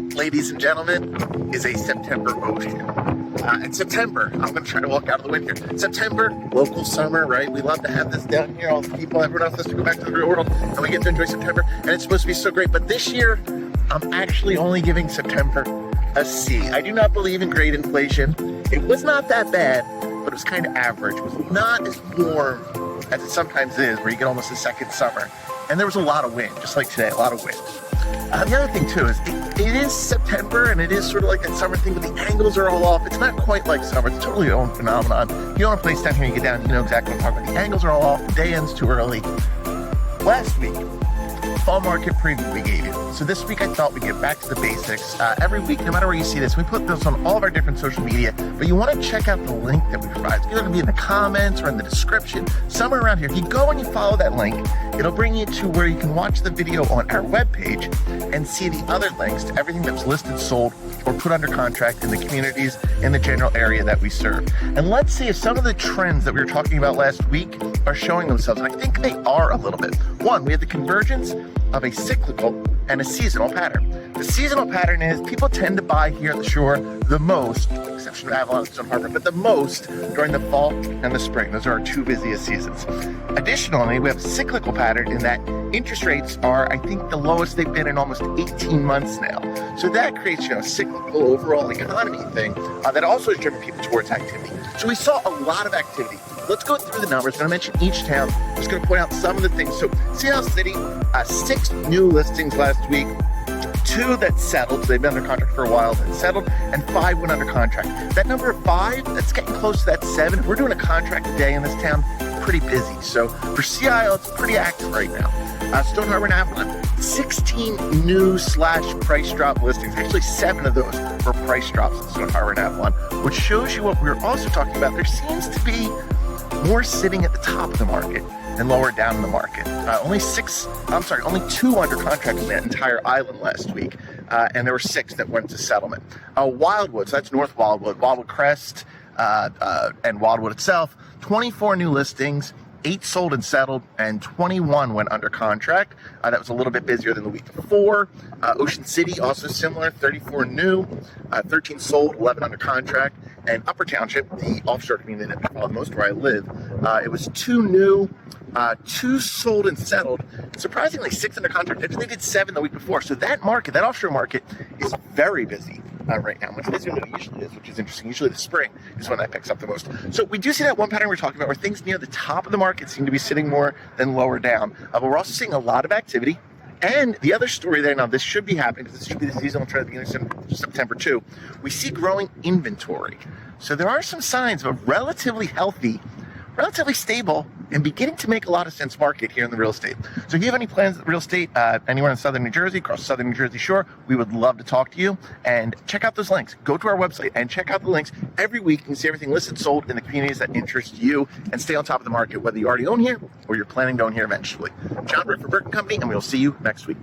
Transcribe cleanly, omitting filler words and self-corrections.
That, ladies and gentlemen, is a September ocean. In September, I'm going to try to walk out of the wind here. September, local summer, right? We love to have this down here. All the people, everyone else has to go back to the real world, and we get to enjoy September, and it's supposed to be so great. But this year, I'm actually only giving September a C. I do not believe in great inflation. It was not that bad, but it was kind of average. It was not as warm as it sometimes is, where you get almost a second summer. And there was a lot of wind, just like today, a lot of wind. The other thing too is it is September and it is sort of like that summer thing, but the angles are all off. It's not quite like summer. It's totally your own phenomenon. You own a place down here, you get down, you know exactly what I'm talking about. The angles are all off. The day ends too early. Last week, fall market preview we gave you. So this week I thought we'd get back to the basics. Every week, no matter where you see this, we put this on all of our different social media, but you want to check out the link that we provide. It's going to be in the comments or in the description, somewhere around here. If you go and you follow that link, it'll bring you to where you can watch the video on our webpage and see the other links to everything that's listed, sold, or put under contract in the communities in the general area that we serve. And let's see if some of the trends that we were talking about last week are showing themselves. And I think they are a little bit. One, we have the convergence of a cyclical and a seasonal pattern. The seasonal pattern is people tend to buy here at the shore the most, exception of Avalon and Stone Harbor, but the most during the fall and the spring. Those are our two busiest seasons. Additionally, we have a cyclical pattern in that interest rates are, I think, the lowest they've been in almost 18 months now. So that creates, a cyclical overall economy thing that also has driven people towards activity. So we saw a lot of activity. Let's go through the numbers. I'm going to mention each town. I'm just going to point out some of the things. So Sea City, 6 new listings last week, 2 that settled, so they've been under contract for a while, that settled, and 5 went under contract. That number of 5, that's getting close to that 7. If we're doing a contract a day in this town, pretty busy. So for Sea Isle, it's pretty active right now. Stone Harbor and Avalon, 16 new / price drop listings. Actually, 7 of those were price drops in Stone Harbor and Avalon, which shows you what we were also talking about. There seems to be more sitting at the top of the market than lower down in the market. Only 2 under contract in that entire island last week, and there were 6 that went to settlement. Wildwood, so that's North Wildwood, Wildwood Crest, and Wildwood itself, 24 new listings, 8 sold and settled, and 21 went under contract. That was a little bit busier than the week before. Ocean City, also similar, 34 new, 13 sold, 11 under contract. And Upper Township, the offshore community that we follow most where I live, it was 2 new, 2 sold and settled. Surprisingly, 6 under contract. They did 7 the week before. So that market, that offshore market, is very busy right now, much busier than it usually is, which is interesting. Usually the spring is when that picks up the most. So we do see that one pattern we're talking about where things near the top of the market seem to be sitting more than lower down. But we're also seeing a lot of activity. And the other story there, now this should be happening because this should be the seasonal trend at the beginning of September too. We see growing inventory. So there are some signs of a relatively healthy, relatively stable, and beginning to make a lot of sense market here in the real estate. So if you have any plans in real estate anywhere in southern New Jersey, across the southern New Jersey shore, we would love to talk to you. And check out those links. Go to our website and check out the links. Every week you can see everything listed, sold in the communities that interest you, and stay on top of the market, whether you already own here or you're planning to own here eventually. John Britt for Burke & Company, and we'll see you next week.